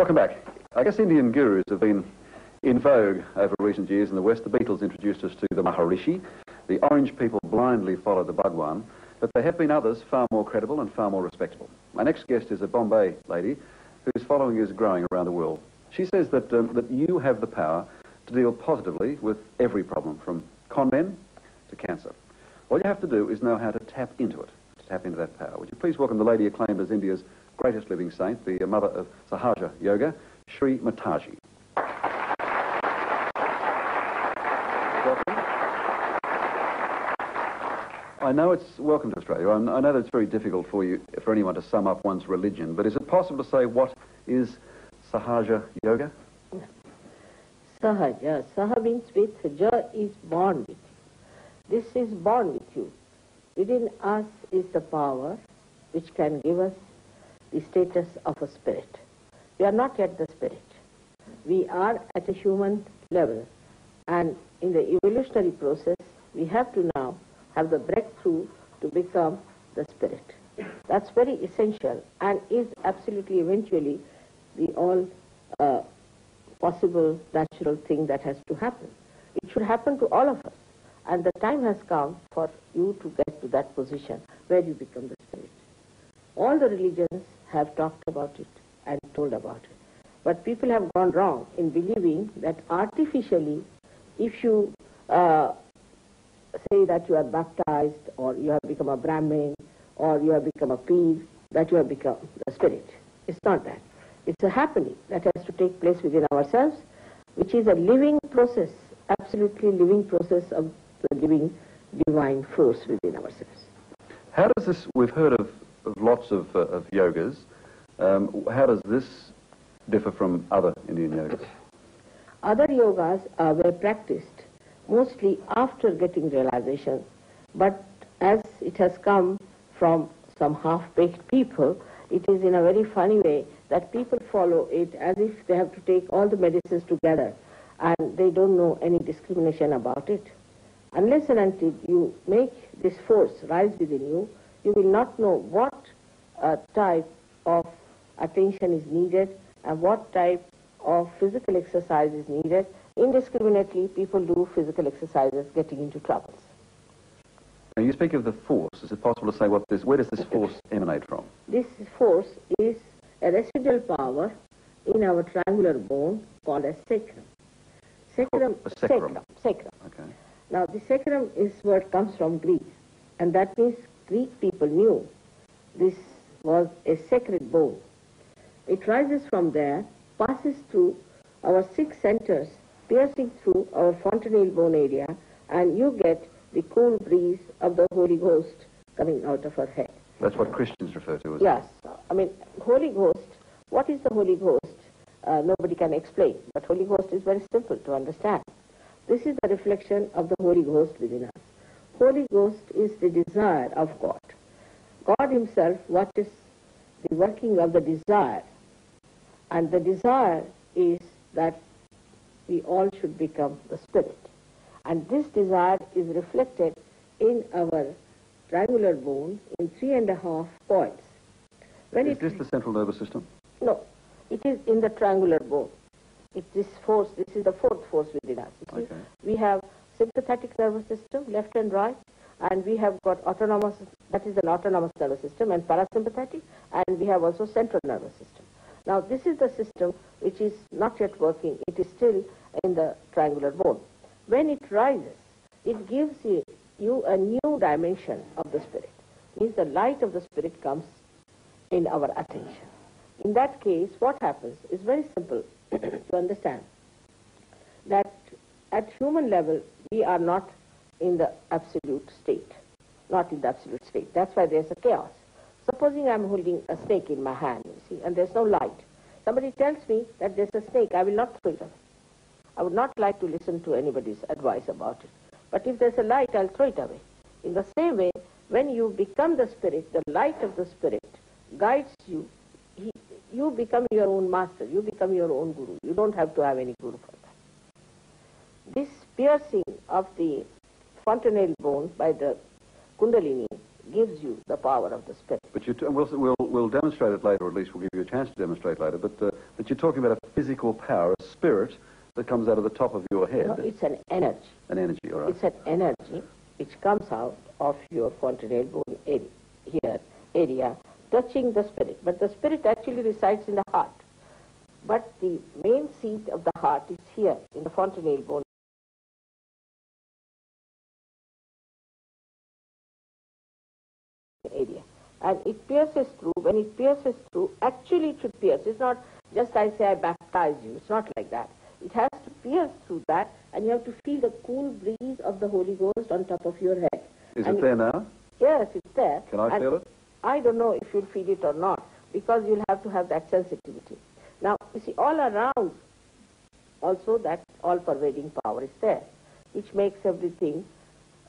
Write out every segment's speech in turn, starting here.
Welcome back. I guess Indian gurus have been in vogue over recent years in the West. The Beatles introduced us to the Maharishi. The Orange people blindly followed the Bhagwan. But there have been others far more credible and far more respectable. My next guest is a Bombay lady whose following is growing around the world. She says that you have the power to deal positively with every problem, from con men to cancer. All you have to do is know how to tap into it, to tap into that power. Would you please welcome the lady acclaimed as India's greatest living saint, the mother of Sahaja Yoga, Shri Mataji. Welcome. I know it's welcome to Australia. I know that it's very difficult for anyone to sum up one's religion, but is it possible to say what is Sahaja Yoga? Sahaja. Saha means with, Ja is born with you. This is born with you. Within us is the power which can give us the status of a spirit. We are not yet the spirit. We are at a human level, and in the evolutionary process we have to now have the breakthrough to become the spirit. That's very essential and is absolutely eventually the all possible natural thing that has to happen. It should happen to all of us, and the time has come for you to get to that position where you become the spirit. All the religions have talked about it and told about it. But people have gone wrong in believing that artificially, if you say that you are baptized, or you have become a Brahmin, or you have become a Peer, that you have become the spirit. It's not that. It's a happening that has to take place within ourselves, which is a living process, absolutely living process of the living divine force within ourselves. How does this, we've heard of lots of yogas, how does this differ from other Indian yogas? Other yogas were practiced mostly after getting realization, but as it has come from some half-baked people, it is in a very funny way that people follow it as if they have to take all the medicines together, and they don't know any discrimination about it. Unless and until you make this force rise within you, you will not know what type of attention is needed and what type of physical exercise is needed. Indiscriminately, people do physical exercises getting into troubles. Now you speak of the force. Is it possible to say where does this force emanate from? This force is a residual power in our triangular bone called a sacrum. Sacrum. Sacrum. Okay. Now the sacrum is what comes from Greece, and that means Greek people knew this was a sacred bone. It rises from there, passes through our 6 centers, piercing through our fontanelle bone area, and you get the cool breeze of the Holy Ghost coming out of our head. That's what Christians refer to as... Yes. I mean, Holy Ghost, what is the Holy Ghost? Nobody can explain, but Holy Ghost is very simple to understand. This is the reflection of the Holy Ghost within us. Holy Ghost is the desire of God. God himself watches the working of the desire, and the desire is that we all should become the spirit. And this desire is reflected in our triangular bone in 3.5 points. Is this the central nervous system? No, it is in the triangular bone. This is the 4th force within us. Okay. We have sympathetic nervous system, left and right, and we have got autonomous, that is an autonomous nervous system, and parasympathetic, and we have also central nervous system. Now this is the system which is not yet working. It is still in the triangular bone. When it rises, it gives you a new dimension of the spirit. It means the light of the spirit comes in our attention. In that case, what happens is very simple to understand, that at human level, we are not in the absolute state. Not in the absolute state. That's why there's a chaos. Supposing I'm holding a snake in my hand, you see, and there's no light. Somebody tells me that there's a snake, I will not throw it away. I would not like to listen to anybody's advice about it. But if there's a light, I'll throw it away. In the same way, when you become the spirit, the light of the spirit guides you. You become your own master. You become your own guru. You don't have to have any guru for that. This piercing of the fontanelle bone by the Kundalini gives you the power of the spirit. But we'll demonstrate it later, or at least we'll give you a chance to demonstrate later, but But you're talking about a physical power, a spirit that comes out of the top of your head. No, it's an energy. An energy, all right. It's an energy which comes out of your fontanelle bone area, touching the spirit. But the spirit actually resides in the heart. But the main seat of the heart is here in the fontanelle bone area. And it pierces through. When it pierces through, actually it should pierce. It's not just I say I baptize you. It's not like that. It has to pierce through that, and you have to feel the cool breeze of the Holy Ghost on top of your head. Is it there now? Yes, it's there. Can I feel it? I don't know if you'll feel it or not, because you'll have to have that sensitivity. Now, you see, all around, also that all-pervading power is there, which makes everything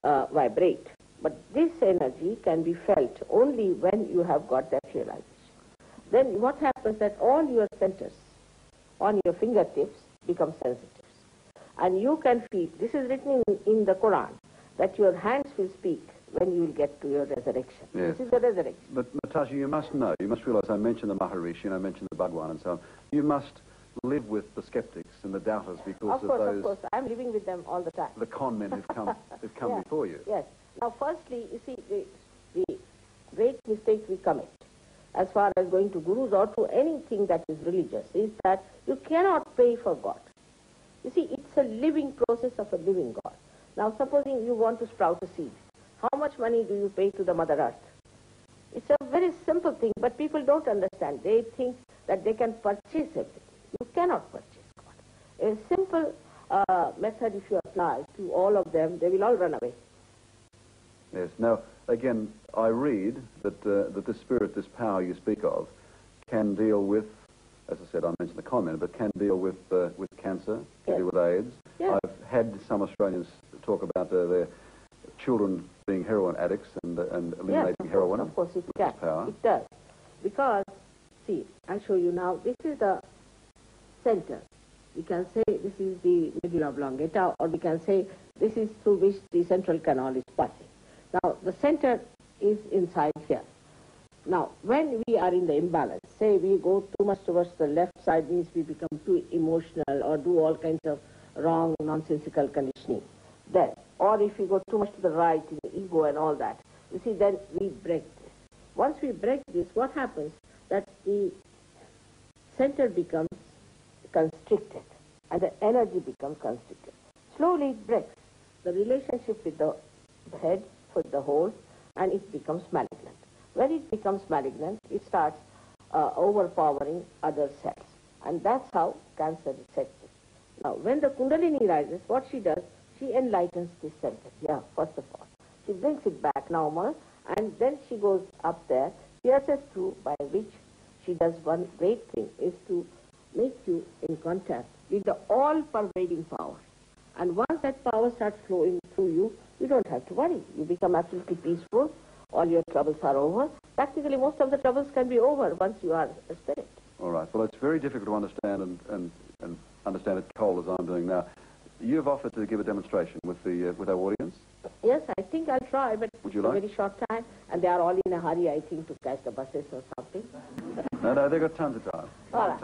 vibrate. But this energy can be felt only when you have got that realization. Then what happens that all your centers on your fingertips become sensitive. And you can feel, this is written in the Quran, that your hands will speak when you will get to your resurrection. Yes. This is the resurrection. But Mataji, you must know, you must realize, I mentioned the Maharishi and I mentioned the Bhagwan and so on. You must live with the skeptics and the doubters because Of course, I'm living with them all the time. The con men who've come Yes, before you. Yes. Now, firstly, you see, the great mistake we commit as far as going to gurus or to anything that is religious is that you cannot pay for God. You see, it's a living process of a living God. Now, supposing you want to sprout a seed, how much money do you pay to the Mother Earth? It's a very simple thing, but people don't understand. They think that they can purchase everything. You cannot purchase God. A simple method, if you apply to all of them, they will all run away. Yes. Now, again, I read that that this spirit, this power you speak of, can deal with, as I said, I mentioned the comment, but can deal with cancer, can Yes. deal with AIDS. Yes. I've had some Australians talk about their children being heroin addicts and eliminating Yes, heroin. of course it with can. this power. It does. Because, see, I'll show you now. This is the center. We can say this is the medulla oblongata, or we can say this is through which the central canal is passing. Now, the center is inside here. Now, when we are in the imbalance, say we go too much towards the left side, means we become too emotional or do all kinds of wrong, nonsensical conditioning. Then, or if we go too much to the right, in the ego and all that, you see, then we break this. Once we break this, what happens? That the center becomes constricted and the energy becomes constricted. Slowly it breaks the relationship with the head, with the whole, and it becomes malignant. When it becomes malignant, it starts overpowering other cells. And that's how cancer is set in. Now, when the Kundalini rises, what she does, she enlightens this center. Yeah, first of all. She brings it back normal, and then she goes up there, pierces through, by which she does one great thing, is to make you in contact with the all-pervading power. And once that power starts flowing through you, you don't have to worry. You become absolutely peaceful. All your troubles are over. Practically, most of the troubles can be over once you are a spirit. All right. Well, it's very difficult to understand and understand it cold as I'm doing now. You've offered to give a demonstration with our audience. Yes, I think I'll try, but Would you it's like? a very short time, and they are all in a hurry, I think, to catch the buses or something. No, they've got tons of time. All right.